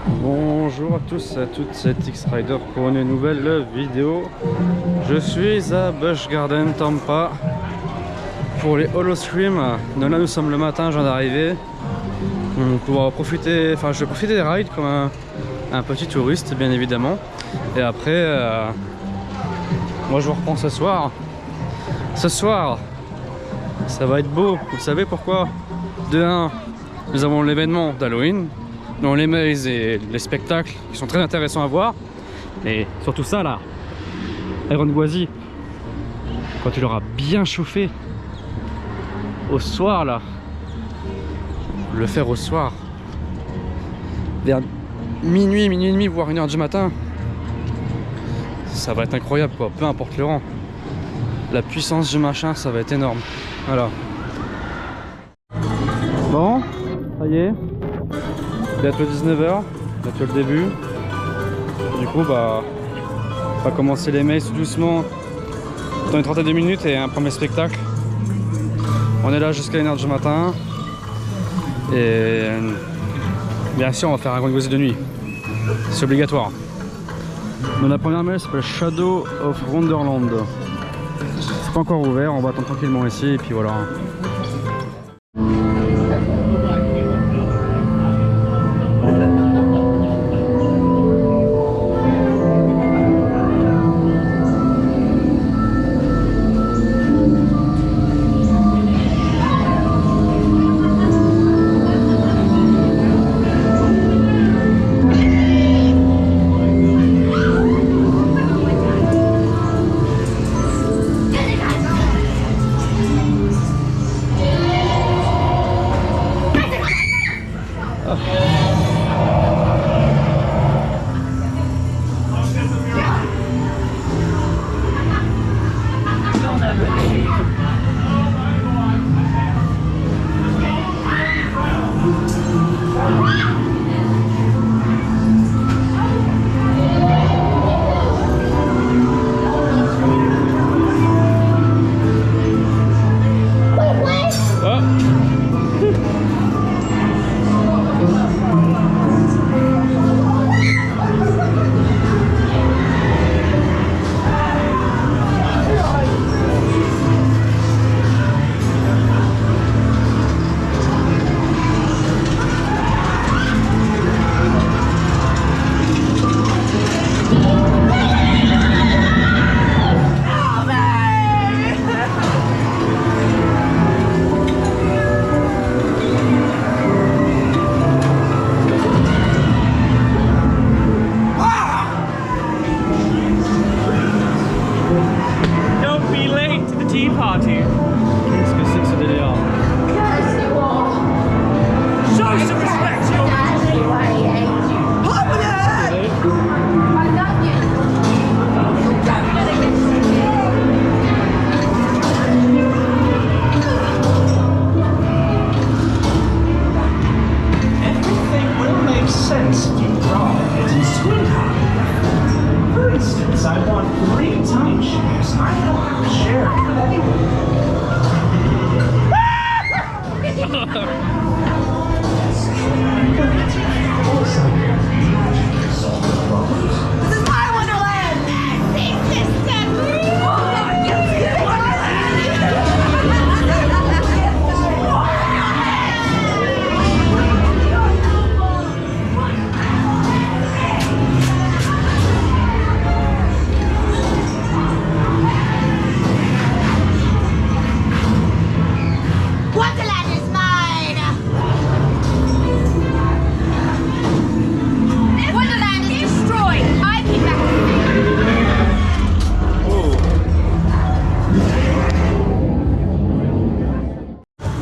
Bonjour à tous et à toutes, c'est X-Rider pour une nouvelle vidéo. Je suis à Busch Garden, Tampa pour les Holostream. Donc là nous sommes le matin, je viens d'arriver. Pour profiter, enfin je vais profiter des rides comme un petit touriste bien évidemment. Et après, moi je vous reprends ce soir. Ce soir, ça va être beau, vous savez pourquoi? De 1, nous avons l'événement d'Halloween. Dans les mazes et les spectacles qui sont très intéressants à voir, mais surtout ça là, Iron Gwazi, quand il aura bien chauffé au soir là, le faire au soir vers minuit, minuit et demi, voire 1h du matin, ça va être incroyable quoi, peu importe le rang, la puissance du machin, ça va être énorme. Voilà. Bon, ça y est. Bientôt 19h, bientôt le début. Du coup, bah, on va commencer les mazes doucement dans une trentaine de minutes et un premier spectacle. On est là jusqu'à 1h du matin. Et bien sûr, on va faire un grand gosse de nuit. C'est obligatoire. Donc la première maze s'appelle Shadow of Wonderland. C'est pas encore ouvert, on va attendre tranquillement ici et puis voilà.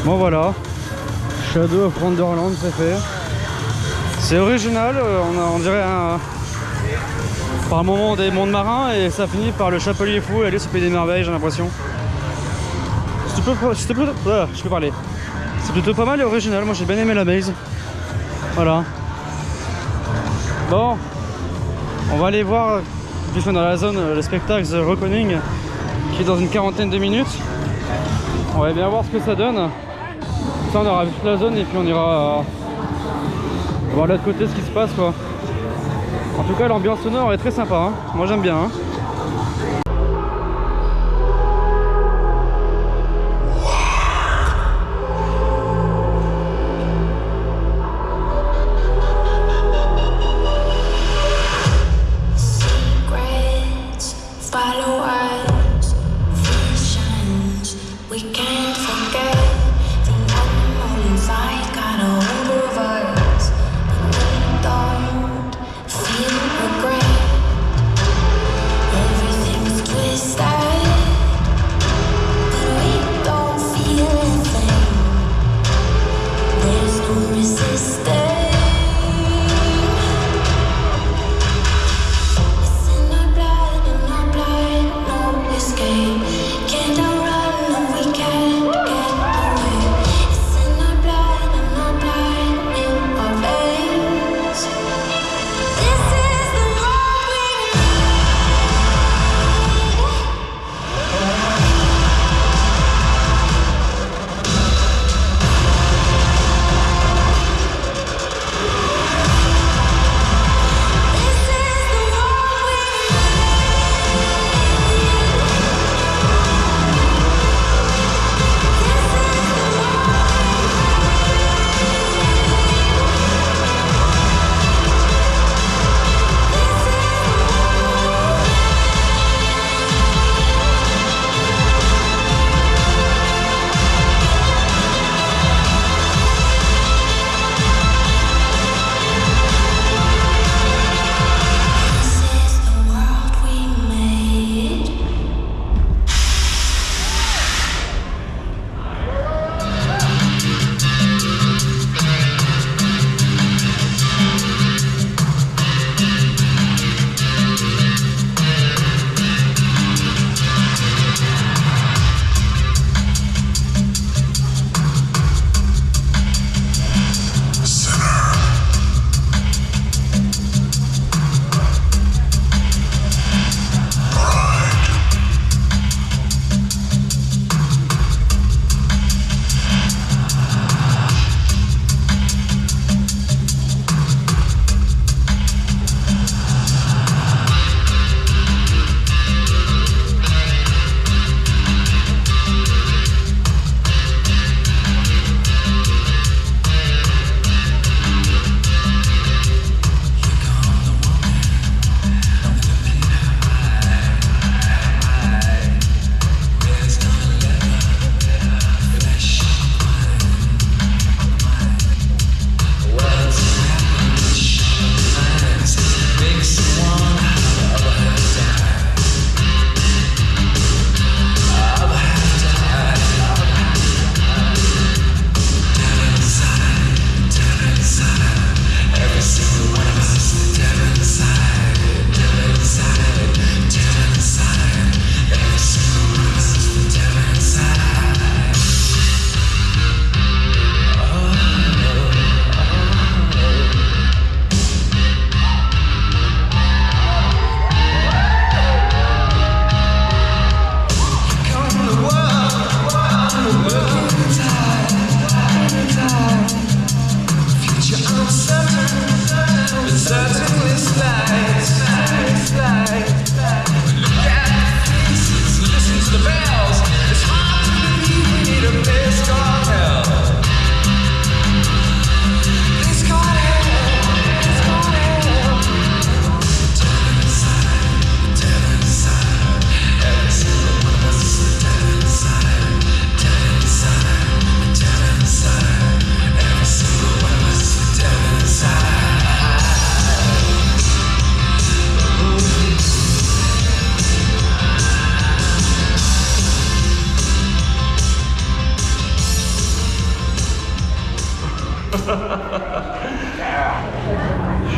Bon voilà, Shadow of Wonderland c'est fait. C'est original, on dirait par un moment des mondes marins et ça finit par le Chapelier Fou et aller au Pays des Merveilles, j'ai l'impression. Je peux parler. C'est plutôt pas mal et original, moi j'ai bien aimé la maze. Voilà. Bon, on va aller voir, puisqu'on est dans la zone, le spectacle The Reckoning qui est dans une quarantaine de minutes. On va bien voir ce que ça donne. Ça on aura vu toute la zone et puis on ira voir de l'autre côté ce qui se passe quoi. En tout cas, l'ambiance sonore est très sympa, hein. Moi j'aime bien, hein.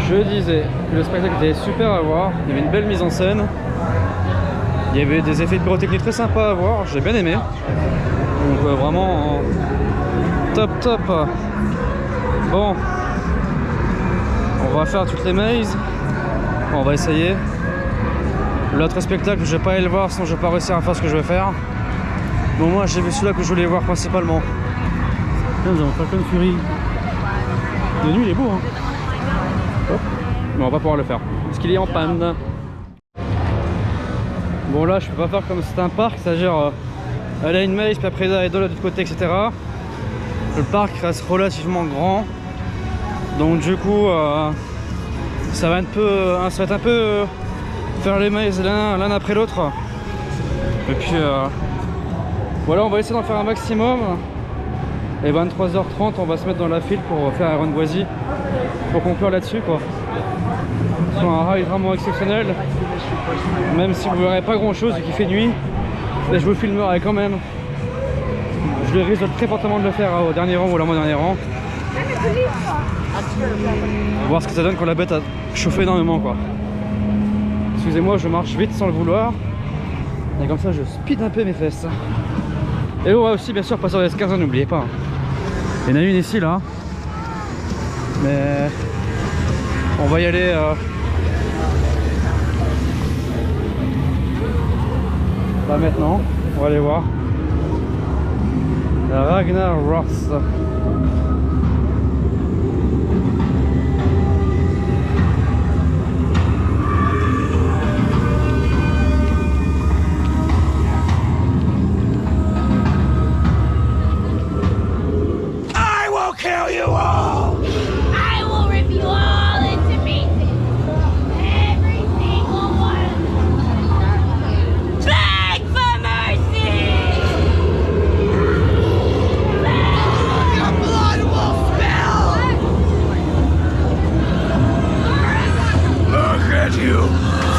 Je disais que le spectacle était super à voir, il y avait une belle mise en scène, il y avait des effets de pyrotechnie très sympas à voir, j'ai bien aimé. Donc vraiment top. Bon, on va faire toutes les mazes, on va essayer. L'autre spectacle, je vais pas aller le voir, sinon je vais pas réussir à faire ce que je vais faire. Bon, moi j'ai vu celui-là que je voulais voir principalement. Nous avons Falcon Fury. De nuit il est beau, hein. Hop. Mais on va pas pouvoir le faire parce qu'il est en panne. Bon là je peux pas faire comme c'est un parc, c'est-à-dire aller à une maze puis après aller de l'autre côté, etc. Le parc reste relativement grand, donc du coup ça va être un peu faire les mazes l'un après l'autre. Et puis voilà, on va essayer d'en faire un maximum. Et 23h30 on va se mettre dans la file pour faire un run Boisy pour conclure là-dessus quoi. C'est un ride vraiment exceptionnel, même si vous verrez pas grand chose et qu'il fait nuit, mais je vous filmerai quand même. Je risque très fortement de le faire au dernier rang ou au dernier rang. Voir ce que ça donne quand la bête a chauffé énormément quoi. Excusez-moi, je marche vite sans le vouloir. Et comme ça je speed un peu mes fesses. Et on va aussi bien sûr passer sur les escaliers, n'oubliez pas. Il y en a une ici là. Mais on va y aller là maintenant. On va aller voir. La Ragnar Ross. Kill you all! I will rip you all into pieces! Every single one! Beg for mercy! Your blood will spill! Look at you,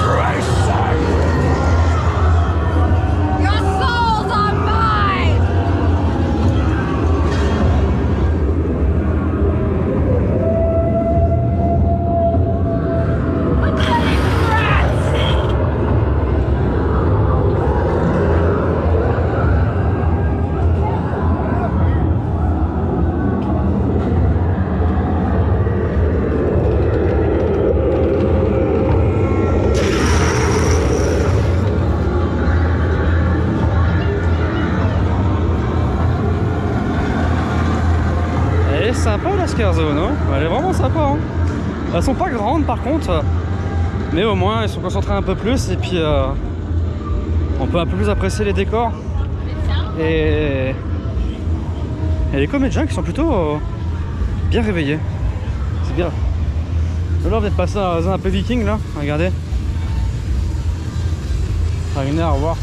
Christ! Your souls are mine! Sympa la Scare Zone, hein. Elle est vraiment sympa hein. Elles sont pas grandes par contre, mais au moins elles sont concentrées un peu plus et puis on peut un peu plus apprécier les décors et les comédiens qui sont plutôt bien réveillés. C'est bien. Alors vous êtes passé dans un peu viking là, regardez. Ragnar Wars.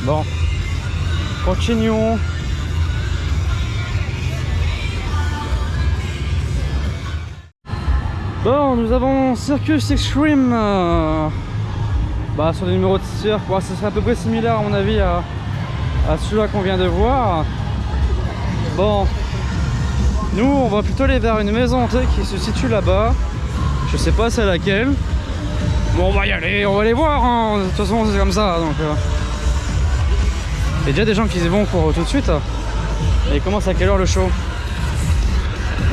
Bon, continuons. Bon, nous avons Circus Extreme sur le numéro de tir. Ça serait à peu près similaire à mon avis à celui-là qu'on vient de voir. Bon, nous on va plutôt aller vers une maison hantée qui se situe là-bas. Je sais pas c'est laquelle. Bon, on va y aller, on va aller voir hein. De toute façon c'est comme ça donc il y a déjà des gens qui y vont pour tout de suite. Et il commence à quelle heure le show?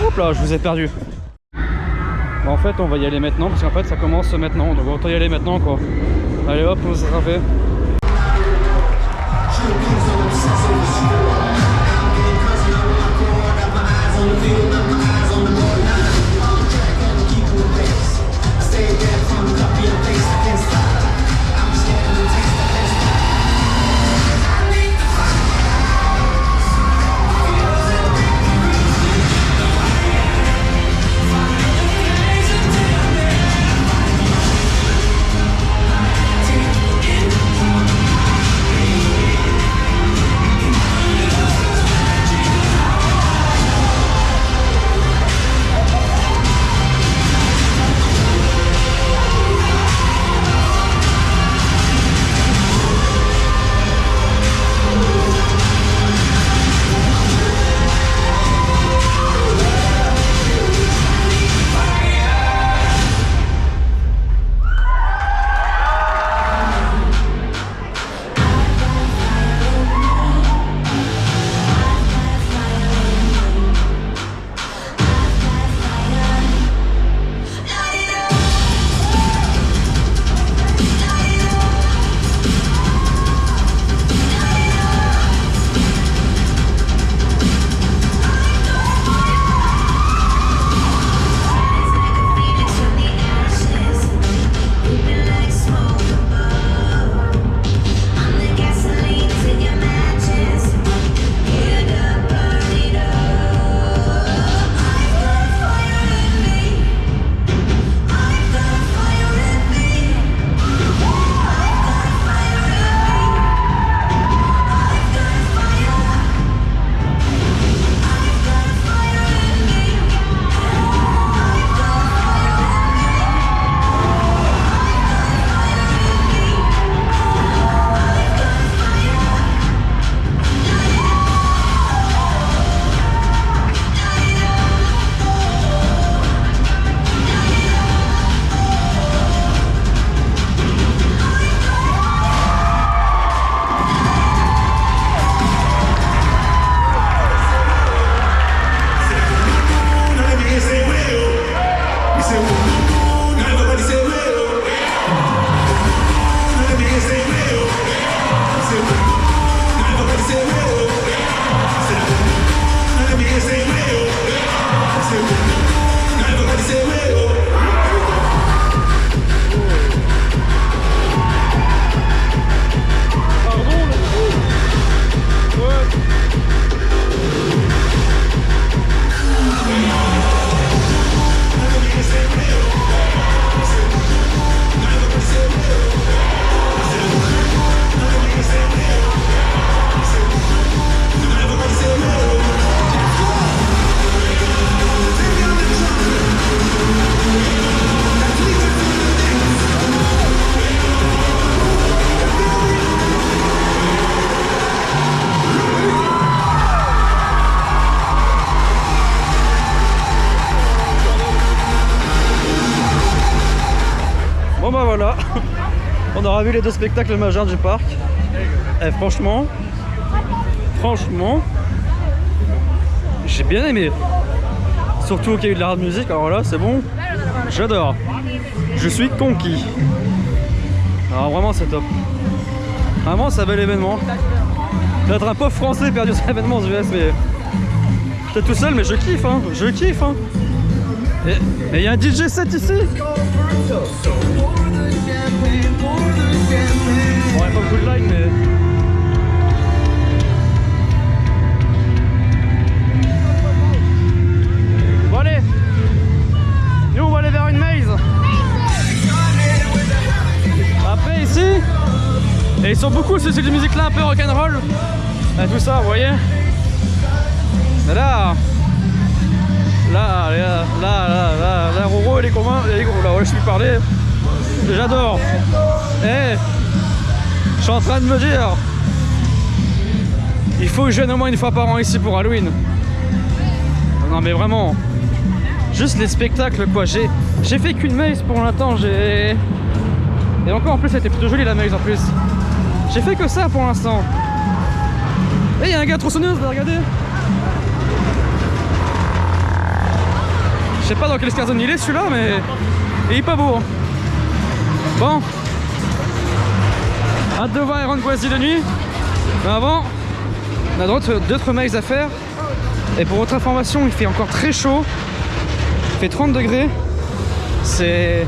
Hop là, je vous ai perdu. En fait on va y aller maintenant parce qu'en fait ça commence maintenant, donc autant y aller maintenant quoi. Allez hop, on se fait. Bon bah voilà, on aura vu les 2 spectacles majeurs du parc. Et franchement, j'ai bien aimé. Surtout qu'il y a eu de la hard music, alors là c'est bon, j'adore. Je suis conquis. Alors vraiment c'est top. Vraiment c'est un bel événement. D'être un pauvre français perdu sur l'événement aux US, mais j'étais tout seul mais je kiffe hein, Et il y a un DJ set ici. Bon, il n'y a pas beaucoup de light mais... Bon allez, nous on va aller vers une maze. Après ici, et ils sont beaucoup sur cette musique là un peu rock'n'roll. Tout ça, vous voyez. Et là, Roro et les communs, là ouais je suis parlé. J'adore. Je suis en train de me dire, il faut que je vienne au moins une fois par an ici pour Halloween. Non mais vraiment, juste les spectacles quoi. J'ai fait qu'une maze pour l'instant. Et encore en plus c'était plutôt joli la maze en plus. J'ai fait que ça pour l'instant. Et il y a un gars tronçonneuse là, regardez. Je sais pas dans quelle zone il est celui-là mais il est pas beau hein. Bon, hâte de voir Iron Quasi de nuit. Mais avant, on a d'autres mazes à faire. Et pour votre information, il fait encore très chaud. Il fait 30 degrés. C'est...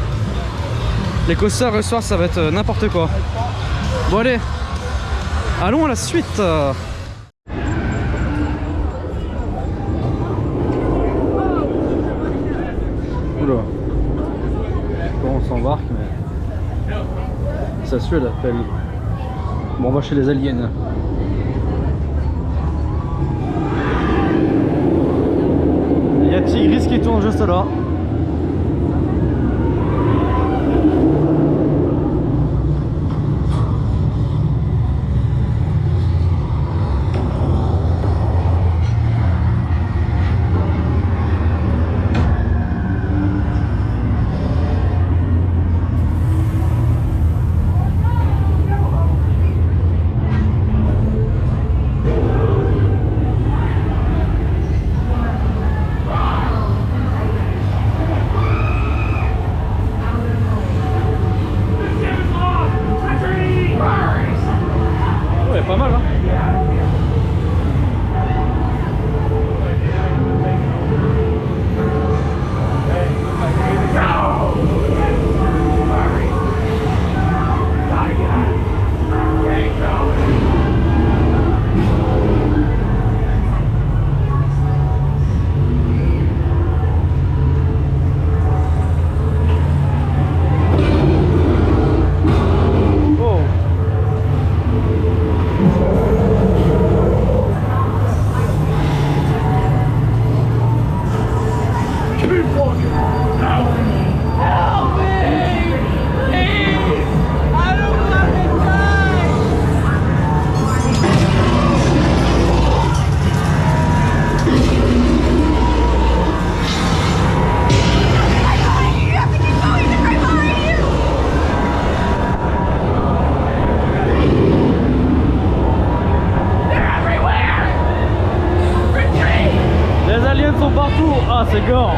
Les coasters le soir, ça va être n'importe quoi. Bon allez, allons à la suite. Oula. Bon, on s'embarque, mais... Ça suit l'appel. Bon, on va chez les aliens. Il y a Tigris qui tourne juste là. Pas mal hein. Partout, ah c'est gore.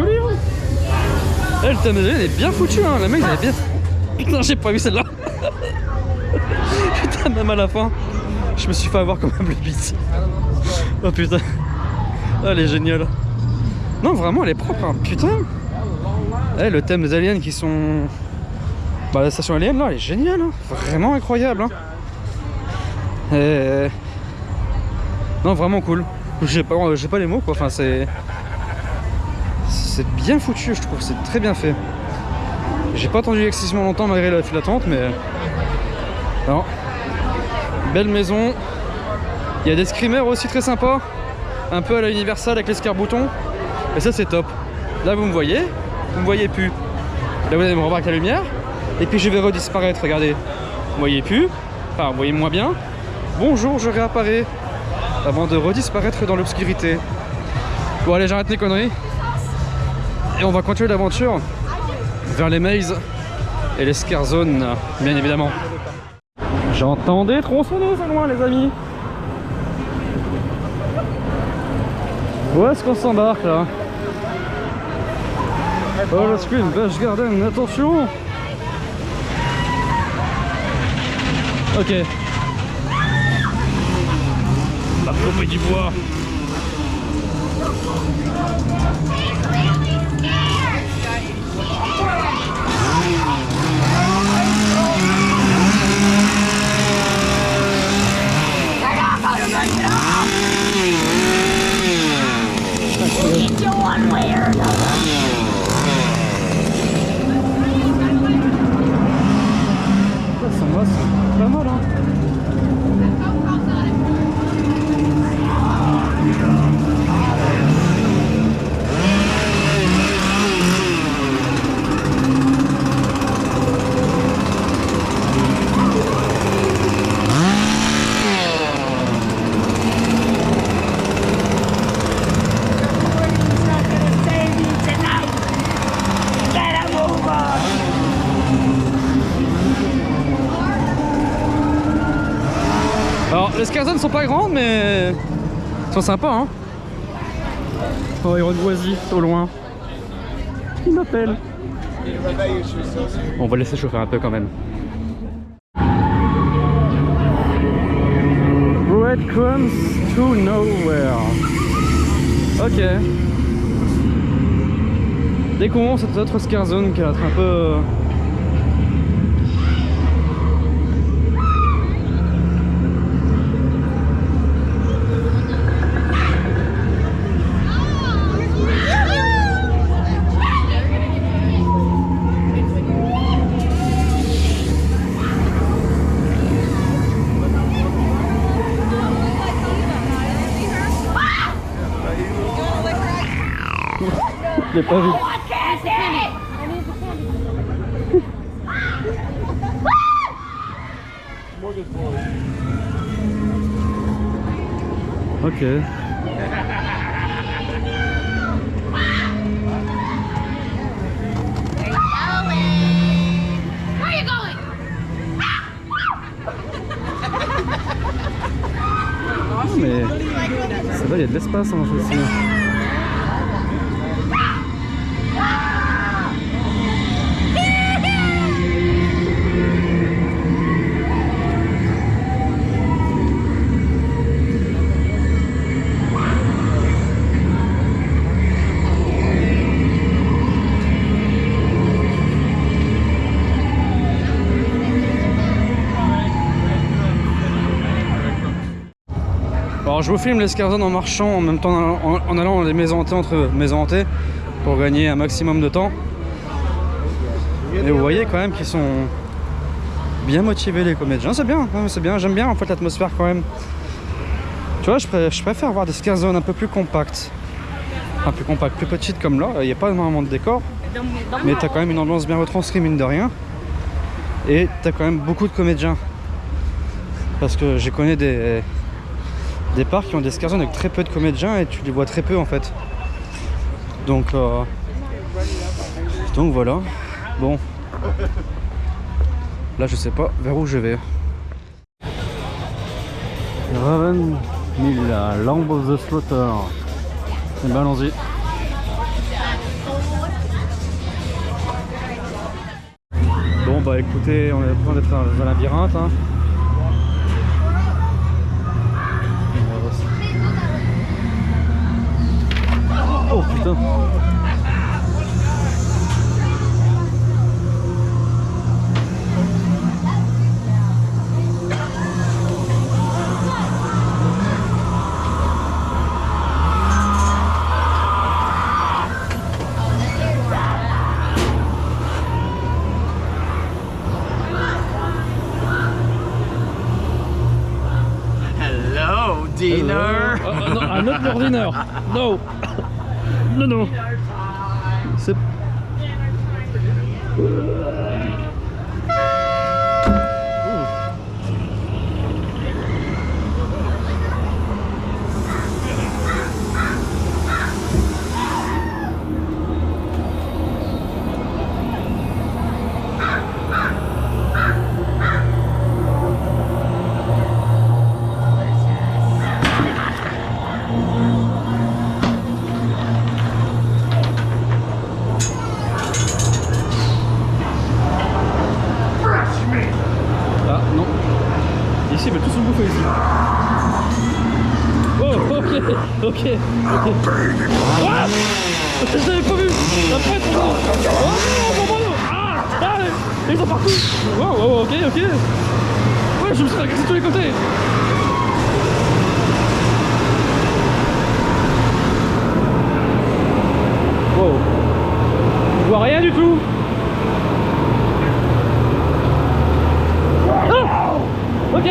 livre. Eh, le thème des aliens est bien foutu, hein. Le mec, il avait bien. Putain, j'ai pas vu celle-là. Putain, même à la fin, je me suis fait avoir comme un bleu bite. Oh putain. Oh, elle est géniale. Non, vraiment, elle est propre, hein. Putain. Eh, le thème des aliens qui sont. Bah, la station alien là, elle est géniale, hein. Vraiment incroyable, hein. Et... Non, vraiment cool. J'ai pas les mots quoi. Enfin, c'est bien foutu, je trouve. C'est très bien fait. J'ai pas attendu excessivement longtemps malgré la file d'attente, mais non. Belle maison. Il y a des screamers aussi très sympas, un peu à la Universal avec l'escarre-bouton. Et ça, c'est top. Là, vous me voyez plus. Là, vous allez me revoir avec la lumière. Et puis, je vais redisparaître. Regardez. Vous voyez plus. Enfin, vous voyez moins bien. Bonjour, je réapparais. Avant de redisparaître dans l'obscurité. Bon, allez, j'arrête mes conneries. Et on va continuer l'aventure vers les mazes et les scare zones, bien évidemment. J'entends des tronçonneuses au loin, les amis. Où est-ce qu'on s'embarque là? Oh, le screen, Busch Garden, attention. Ok. La pomme du bois. Ça va, c'est pas mal, hein. Alors, les scare zones sont pas grandes, mais ils sont sympas, hein. Oh, Iron Boisy, au loin. Il m'appelle. On va laisser chauffer un peu quand même. Breadcrumbs to nowhere. Ok. Découvrons cette autre scare zone qui va être un peu... Je l'ai pas vu. Ok. Mais ça va, il y a de l'espace en fait. Alors je vous filme les scare zones en marchant en même temps en allant dans les maisons hantées entre maisons hantées pour gagner un maximum de temps. Et vous voyez quand même qu'ils sont bien motivés les comédiens, c'est bien, c'est bien, j'aime bien en fait l'atmosphère quand même. Tu vois, je préfère voir des scare zones un peu plus compactes. Enfin plus compactes, plus petites comme là, il n'y a pas énormément de décors. Mais t'as quand même une ambiance bien retranscrite mine de rien. Et t'as quand même beaucoup de comédiens. Parce que j'ai connu des parcs qui ont des scare zones avec très peu de comédiens et tu les vois très peu en fait. Donc voilà. Bon. Là je sais pas vers où je vais. Raven Mill, Lamb of the Slaughter. Et ben allons-y. bah écoutez, on est en train d'être dans un labyrinthe. Hein. Oh putain. Hello, dinner. No, I'm not your dinner. No. No, no. C'est... Ah non. Ici, ils veulent tous se bouffer ici. Oh, ok, ok, ok. Ah, je l'avais pas vu. Après, ils sont... Oh non, ah, ah, ils sont partout. Wow, wow, ok, ok. Ouais, je me suis agressé de tous les côtés. Wow. Je vois rien du tout. Ok.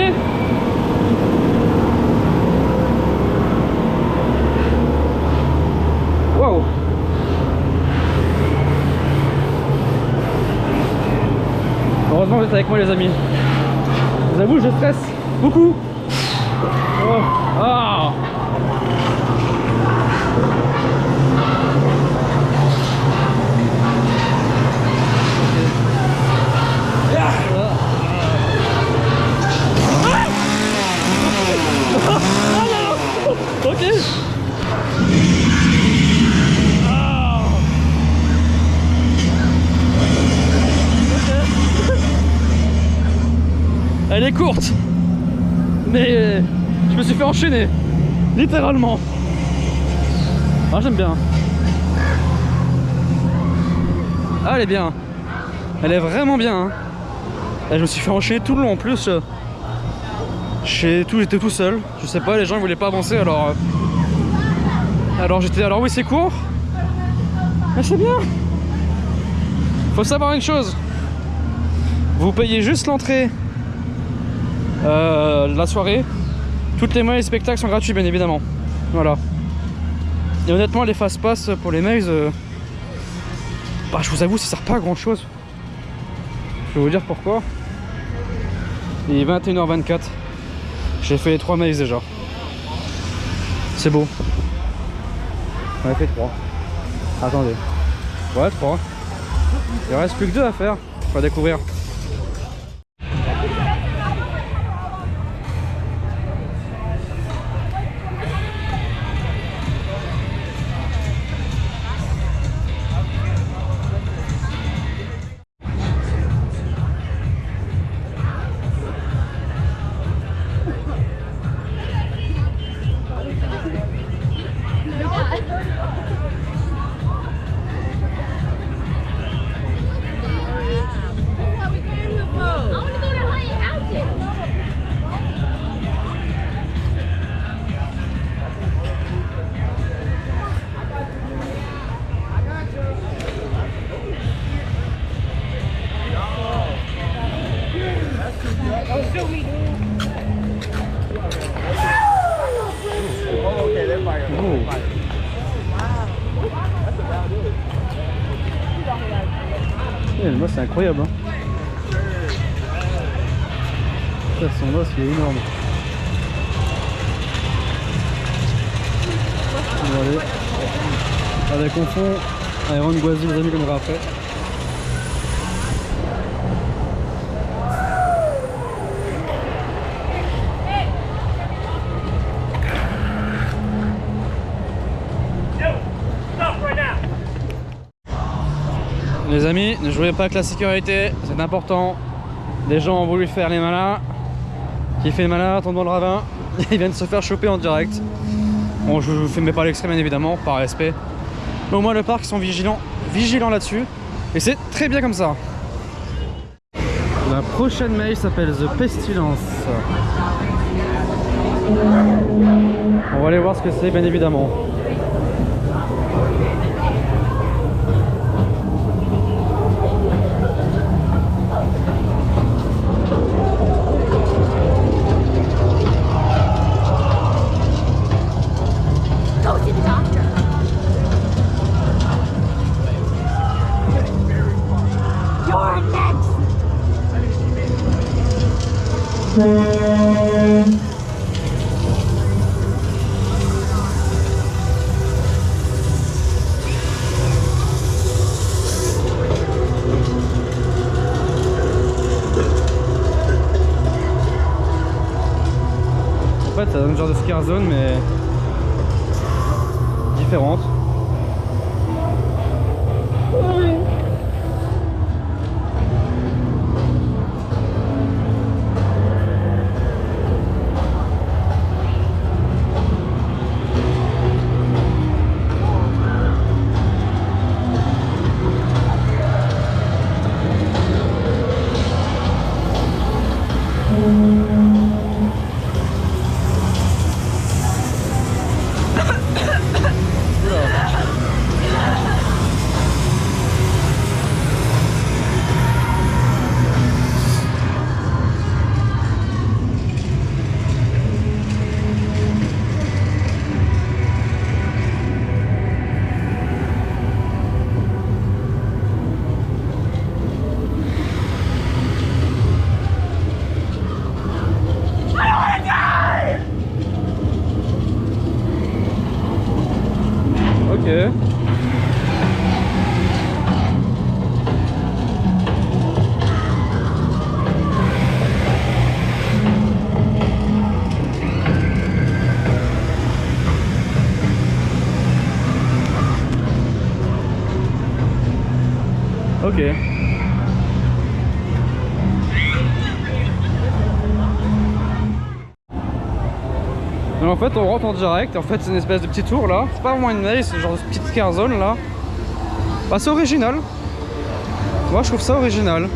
Wow. Heureusement vous êtes avec moi les amis. Je vous avoue je stresse beaucoup. Oh. Ah. Ok. Ah. Elle est courte, mais je me suis fait enchaîner, littéralement. Ah j'aime bien. Ah elle est bien. Elle est vraiment bien. Hein. Et je me suis fait enchaîner tout le long en plus. J'étais tout seul, je sais pas, les gens ils voulaient pas avancer alors alors oui c'est court, mais c'est bien. Faut savoir une chose, vous payez juste l'entrée de la soirée, toutes les moyens et spectacles sont gratuits bien évidemment, voilà. Et honnêtement les fast-pass pour les mails, bah je vous avoue ça sert pas à grand chose. Je vais vous dire pourquoi. Il est 21h24. J'ai fait les 3 mails déjà. C'est beau. On a fait 3. Attendez. Ouais, 3. Il reste plus que 2 à faire. On va découvrir. Moi c'est incroyable hein. Son os il est énorme. Regardez. Avec en fond Iron Gwazi, les amis, comme on verra après. les amis, ne jouez pas avec la sécurité, c'est important. Des gens ont voulu faire les malins. Qui fait le malin, tombe dans le ravin. Ils viennent se faire choper en direct. Bon, je vous filme pas à l'extrême bien évidemment, par respect. Mais au moins le parc, ils sont vigilants là-dessus. Et c'est très bien comme ça. La prochaine mail s'appelle The Pestilence. On va aller voir ce que c'est bien évidemment. Go to the doctor. You're next. En fait, c'est un genre de scare zone, mais différente. Ok. Ok. Donc en fait on rentre en direct, en fait c'est une espèce de petit tour là, c'est pas vraiment une maze, c'est genre une petite scare zone là. Bah c'est original. Moi je trouve ça original.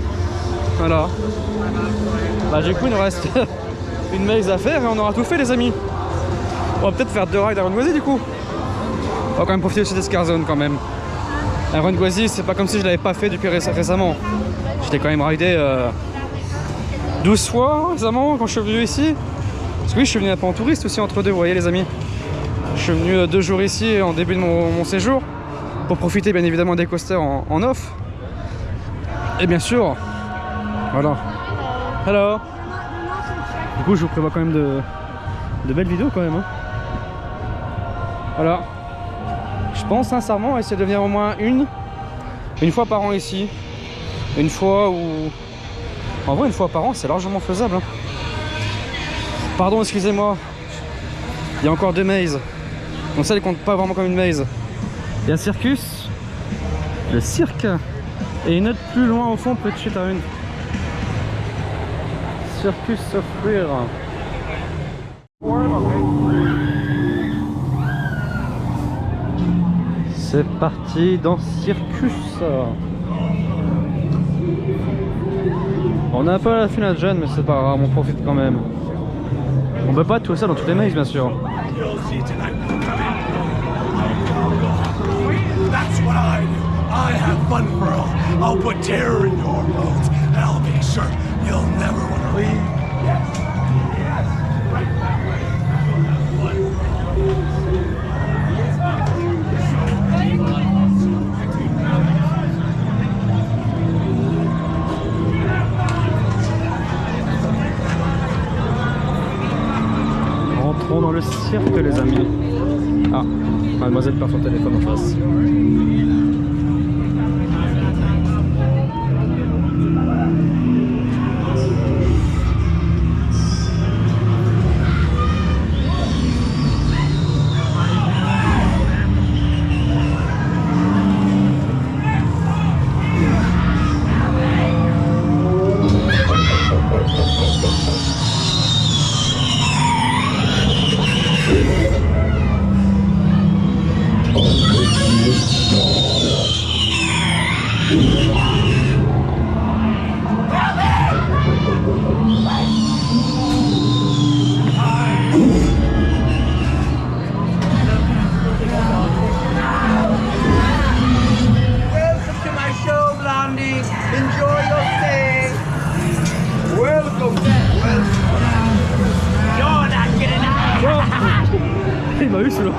Voilà. Bah du coup il nous reste une maze à faire et on aura tout fait les amis. On va peut-être faire 2 rides à Rengoisi du coup. On va quand même profiter aussi des scare zones quand même. À Rengoisi c'est pas comme si je l'avais pas fait depuis récemment. J'étais quand même ridé 12 fois récemment quand je suis venu ici. Parce que oui, je suis venu un peu en touriste aussi entre deux, vous voyez les amis. Je suis venu 2 jours ici en début de mon séjour pour profiter bien évidemment des coasters en off. Et bien sûr, voilà. Hello. Du coup, je vous prévois quand même de belles vidéos quand même. Hein. Voilà. Je pense sincèrement essayer de venir au moins une fois par an ici. Une fois ou... En vrai, une fois par an, c'est largement faisable. Hein. Pardon, excusez-moi. Il y a encore 2 mazes. Donc ça, ne compte pas vraiment comme une maze. Il y a un circus. Le cirque. Et une autre plus loin au fond, peut-être à une. Circus offrir. C'est parti dans Circus. On a un peu la finale jeune, mais c'est pas grave, on profite quand même. On peut pas tout ça dans toutes les mazes, bien sûr. That's what I do. I have fun for all. I'll put terror in your bones, and I'll make sure you'll never want to leave. Rentrons dans le cirque, les amis. Ah, mademoiselle perd son téléphone en face. Welcome to my show, Blondie. Enjoy your stay. Welcome. You're not getting out. Il m'a eu celui-là.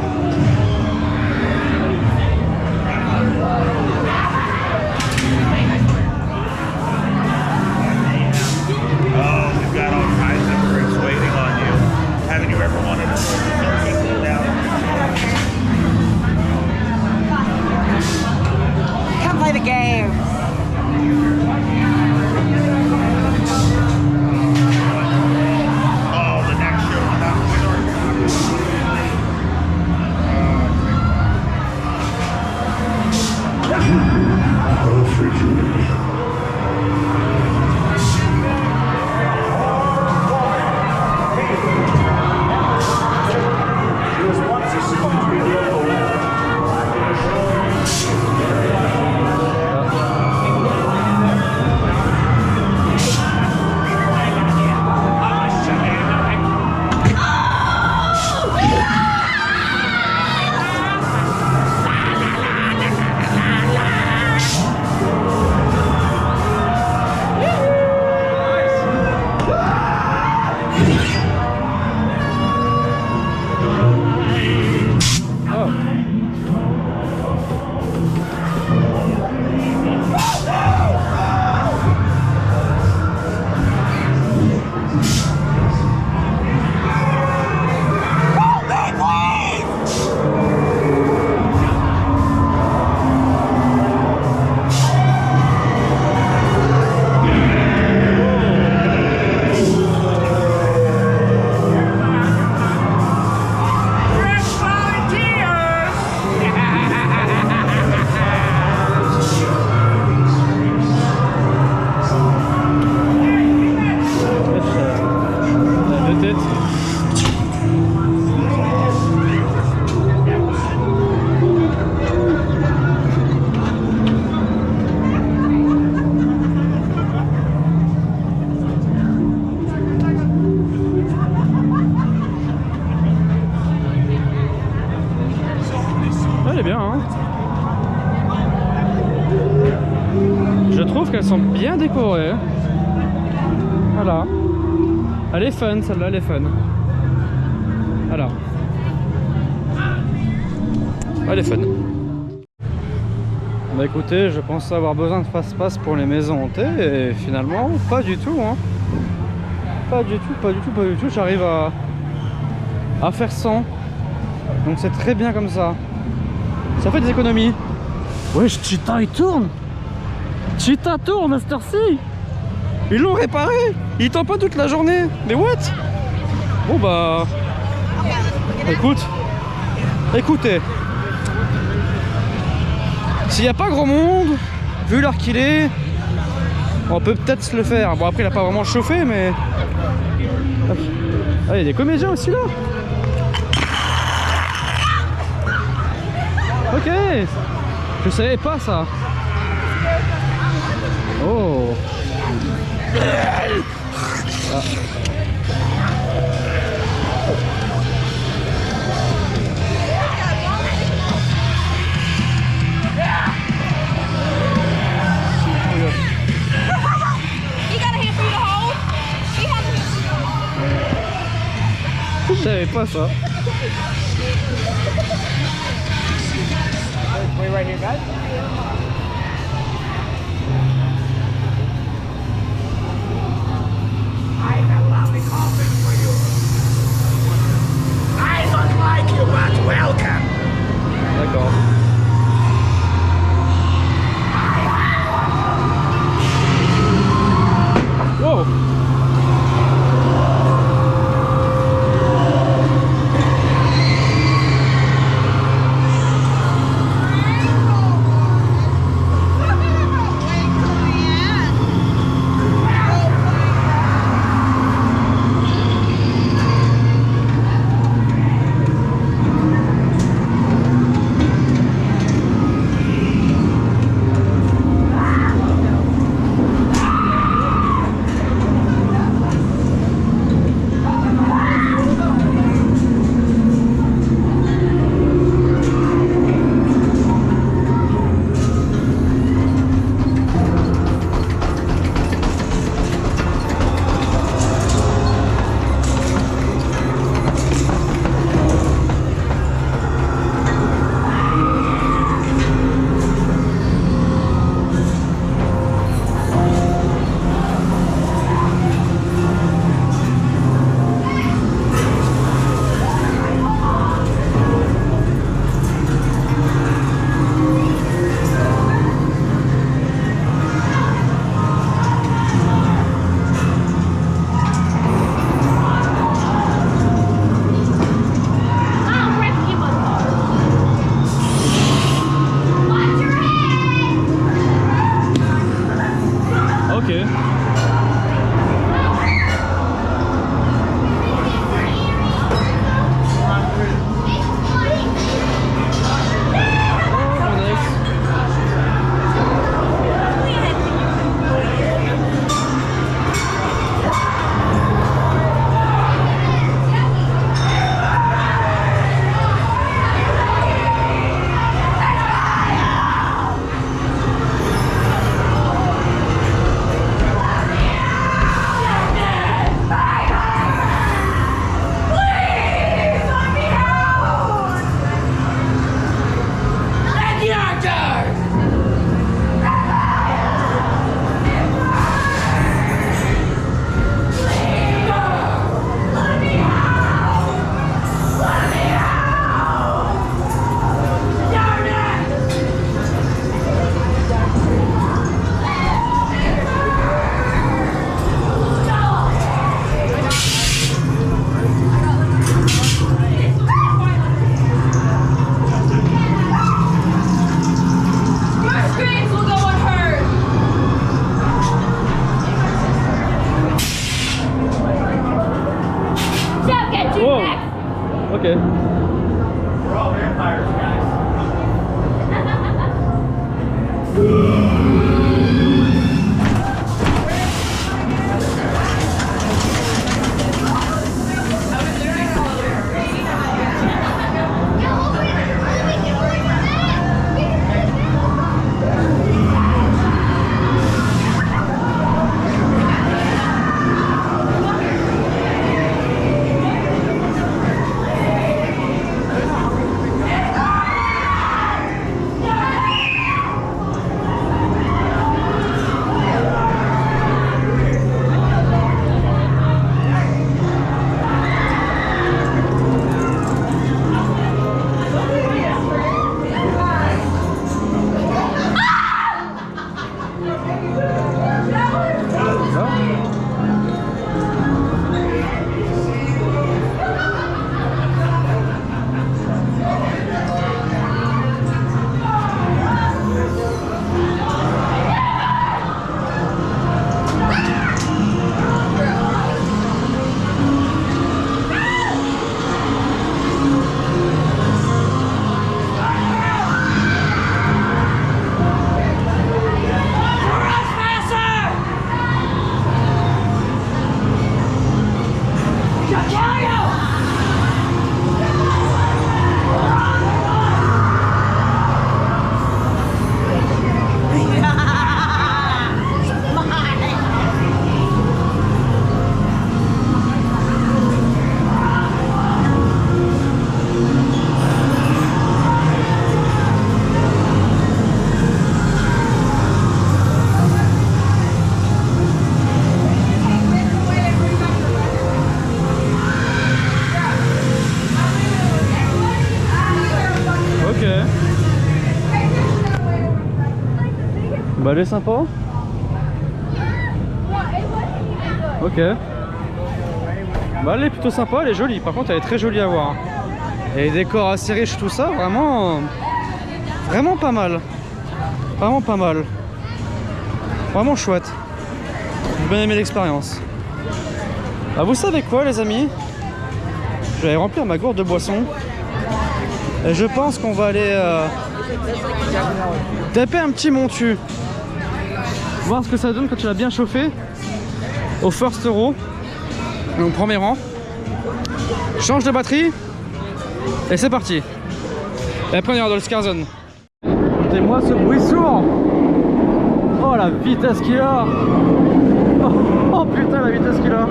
Oh, we've got all kinds of groups waiting on you. Haven't you ever wanted to sit down? Come play the game. Oh, the next show. Elle est bien, hein. Je trouve qu'elles sont bien décorées. Voilà. Elle est fun, celle-là, elle est fun. Voilà. Elle est fun. Bah écoutez, je pensais avoir besoin de passe-passe pour les maisons hantées et finalement, pas du tout, hein. Pas du tout, pas du tout, pas du tout. J'arrive à faire 100. Donc c'est très bien comme ça. Ça fait des économies. Wesh, Cheetah il tourne. Cheetah tourne à cette heure-ci. Ils l'ont réparé. Il tend pas toute la journée. Mais what? Bon bah... Écoutez. S'il n'y a pas grand monde, vu l'heure qu'il est, on peut peut-être se le faire. Bon après il a pas vraiment chauffé mais... Ah, il y a des comédiens aussi là. Ok, je savais pas ça. Oh. Ah. You got a hand for you to hold? We have Je savais pas ça. Wait right here, guys. I have a lovely coffin for you. I don't like you, but welcome. D'accord. Wow. Ok. Ok. We're all vampires, guys. Bah elle est sympa. Ok. Bah elle est plutôt sympa, elle est jolie. Par contre elle est très jolie à voir. Et les décors assez riches, tout ça, vraiment... Vraiment pas mal. Vraiment pas mal. Vraiment chouette. J'ai bien aimé l'expérience. Ah, vous savez quoi les amis? Je vais remplir ma gourde de boisson. Et je pense qu'on va aller taper un petit montu. Voir ce que ça donne quand tu l'as bien chauffé. Au first row. Donc premier rang. Change de batterie. Et c'est parti. Et après on ira dans le Skarzone. Écoutez-moi ce bruit sourd. Oh la vitesse qu'il a. Oh putain la vitesse qu'il a.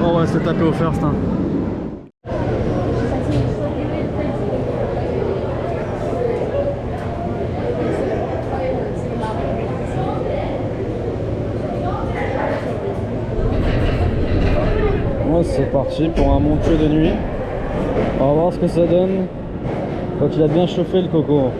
Oh ouais, c'est tapé au first hein. Bon, c'est parti pour un montueux de nuit. On va voir ce que ça donne quand il a bien chauffé le coco.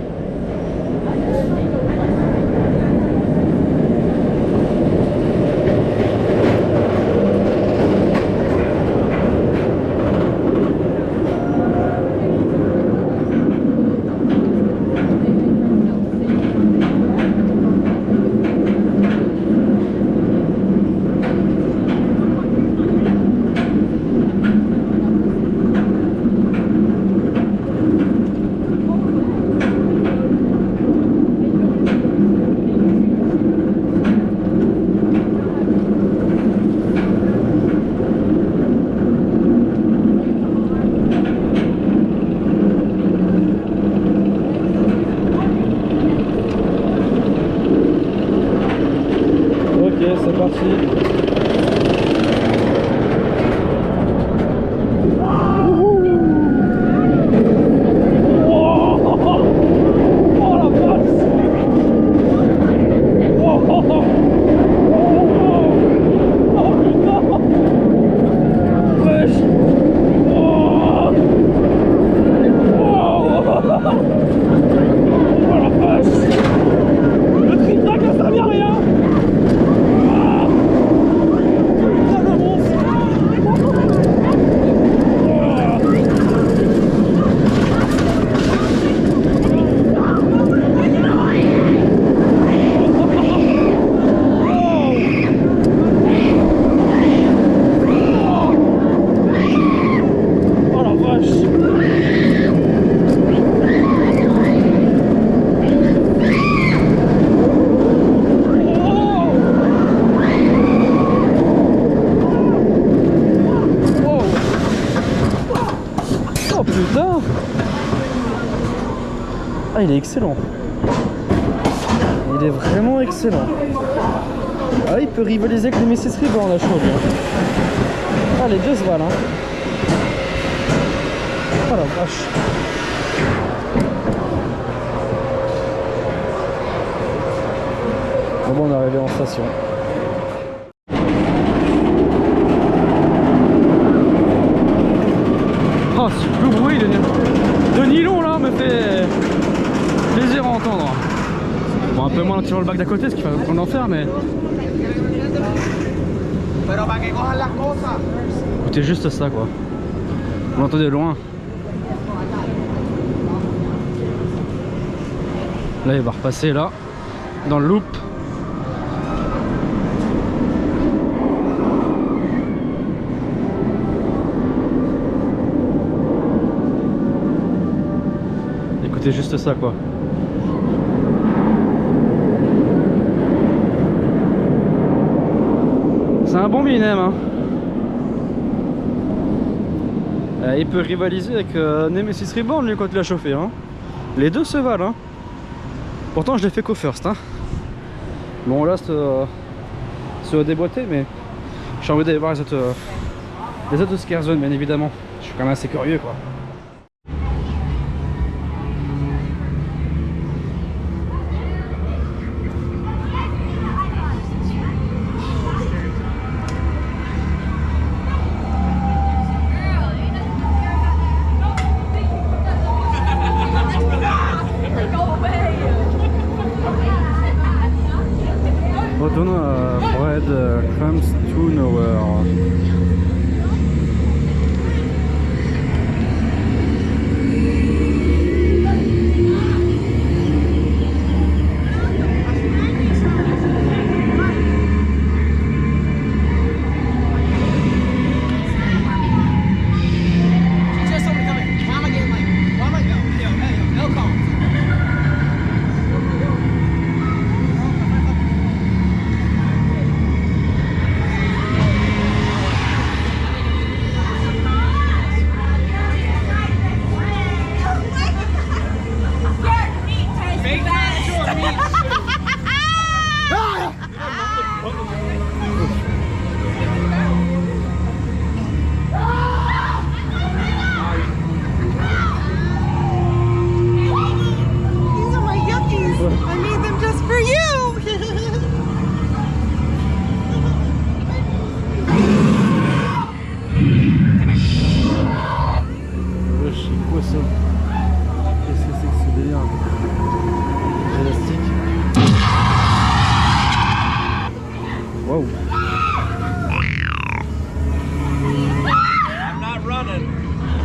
Ah, il est excellent. Il est vraiment excellent. Ah, il peut rivaliser avec les Mrs. Reborn, la chose. Ah, les deux se valent. Hein. Oh la vache. Bon, on est arrivé en station. Oh, ce bruit de nylon là me fait plaisir à entendre. Bon, un peu moins sur le bac d'à côté, ce qu'il va prendre l'enfer, mais. Écoutez juste ça quoi. Vous l'entendez de loin. Là il va repasser là, dans le loop. Écoutez juste ça quoi. C'est un bon Minem hein. Il peut rivaliser avec Nemesis Reborn lui quand il a chauffé hein. Les deux se valent hein. Pourtant je l'ai fait qu'au first hein. Bon là c'est déboîté mais j'ai envie d'aller voir les autres Scare Zone bien évidemment. Je suis quand même assez curieux quoi. Retournons à Bread Crumbs to Nowhere.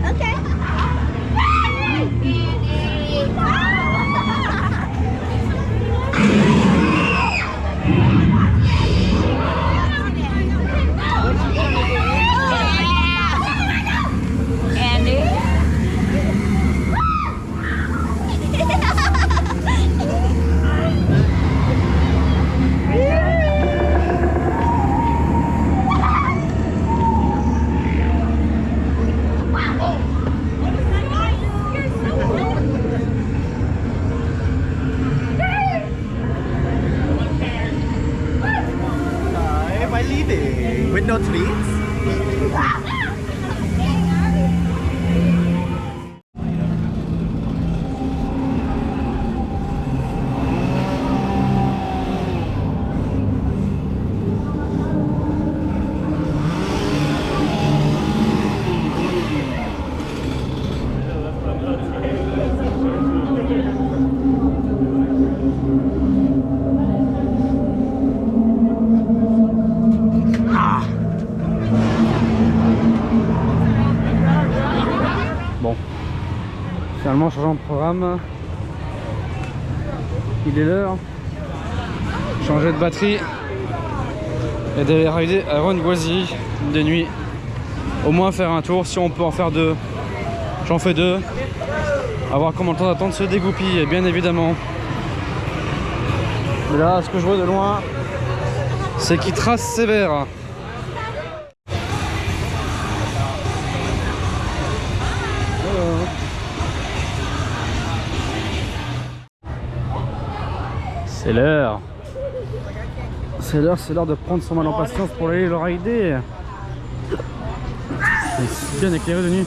Okay. With no tweets? Bon, finalement changeant de programme, il est l'heure, changer de batterie et d'aller rider à Rungwazi de nuit, au moins faire un tour. Si on peut en faire deux, j'en fais deux, à voir comment le temps d'attente se dégoupille, bien évidemment. Mais là, ce que je vois de loin, c'est qu'il trace sévère. C'est l'heure. C'est l'heure de prendre son mal en patience pour aller le rider. C'est bien éclairé de nuit.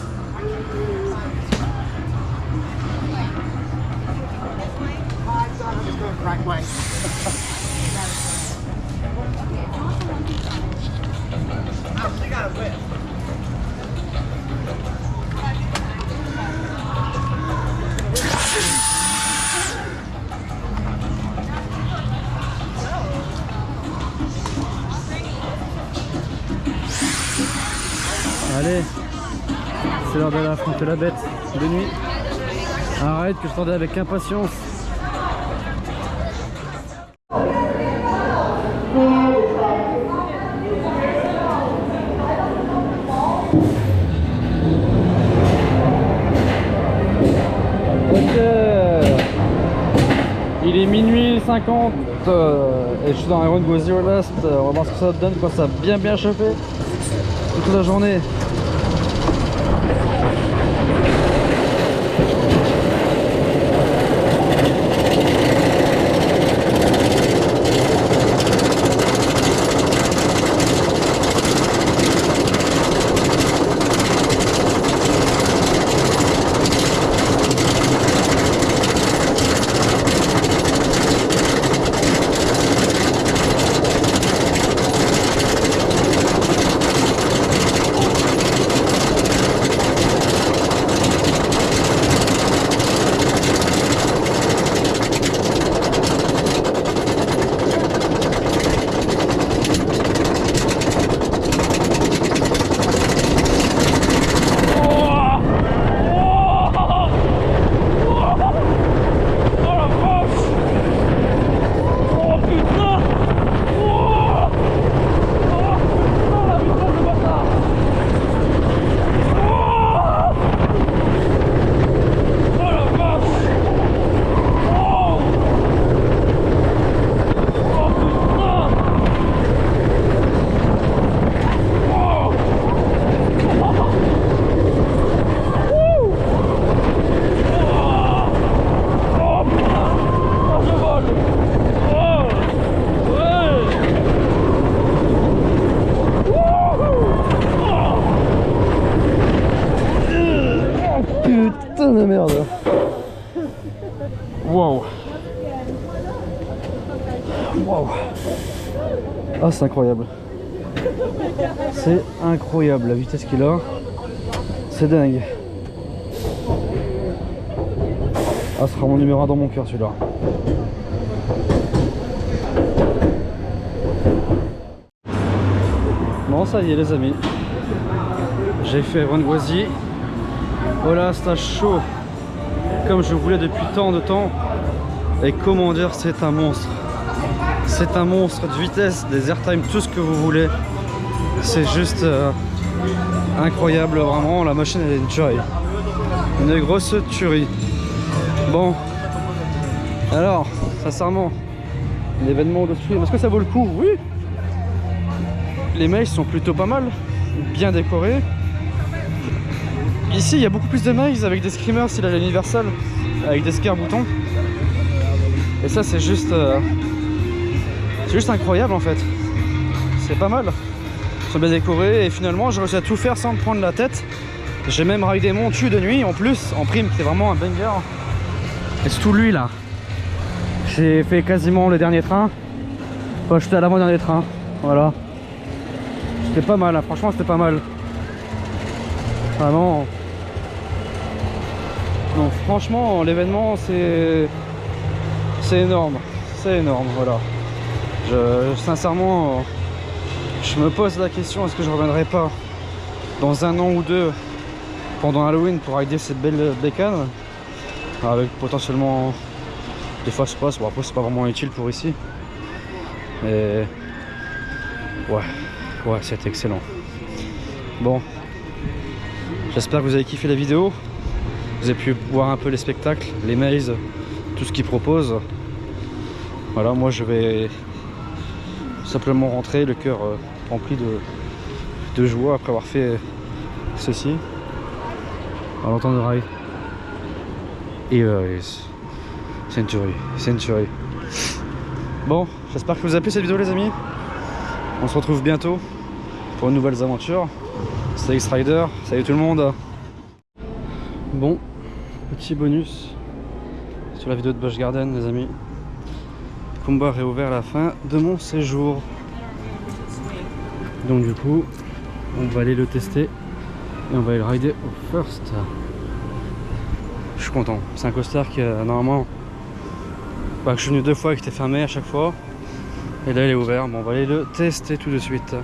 Allez, c'est l'heure d'aller affronter la bête de nuit. Arrête que je t'attendais avec impatience. Il est minuit 50 et je suis dans Iron Go Zero Last. On va voir ce que ça donne quand ça a bien chauffé toute la journée. Putain de merde. Wow. Wow. Ah, c'est incroyable. C'est incroyable la vitesse qu'il a. C'est dingue. Ah, ce sera mon numéro 1 dans mon cœur celui-là. Bon, ça y est les amis. J'ai fait Rungwazi. Voilà, stage chaud comme je voulais depuis tant de temps. Et comment dire, c'est un monstre. C'est un monstre de vitesse, des airtime, tout ce que vous voulez. C'est juste incroyable, vraiment. La machine elle est une tuerie. Une grosse tuerie. Bon, alors, sincèrement, l'événement de stream, est-ce que ça vaut le coup? Oui. Les mails sont plutôt pas mal, bien décorés. Ici, il y a beaucoup plus de mails avec des screamers, s'il a l'Universal, avec des scare boutons. Et ça, c'est juste incroyable en fait. C'est pas mal. sont bien décorés et finalement j'ai réussi à tout faire sans me prendre la tête. J'ai même ridé mon cul de nuit en plus, en prime, c'est vraiment un banger. Et c'est tout lui là. J'ai fait quasiment le dernier train. Enfin, j'étais à l'avant-dernier train, voilà. C'était pas mal, hein. Franchement c'était pas mal. Vraiment. Donc franchement l'événement c'est énorme. C'est énorme, voilà. Sincèrement, je me pose la question, est-ce que je reviendrai pas dans 1 an ou 2 pendant Halloween pour rider cette belle bécane avec potentiellement des fast pass. Bon après c'est pas vraiment utile pour ici. Mais ouais c'est excellent. Bon, j'espère que vous avez kiffé la vidéo. Vous avez pu voir un peu les spectacles, les mazes, tout ce qu'ils proposent. Voilà, moi je vais simplement rentrer, le cœur rempli de joie après avoir fait ceci. À l'entendre de rail. Et c'est une tuerie, c'est une tuerie. Bon, j'espère que vous avez plu cette vidéo les amis. On se retrouve bientôt pour de nouvelles aventures. C'était X-Rider, salut tout le monde. Bon, petit bonus sur la vidéo de Busch Garden les amis. Combat réouvert à la fin de mon séjour. Donc du coup, on va aller le tester et on va aller le rider au first. Je suis content. C'est un coaster qui normalement, je suis venu 2 fois et qui était fermé à chaque fois. Et là il est ouvert. Bon, on va aller le tester tout de suite.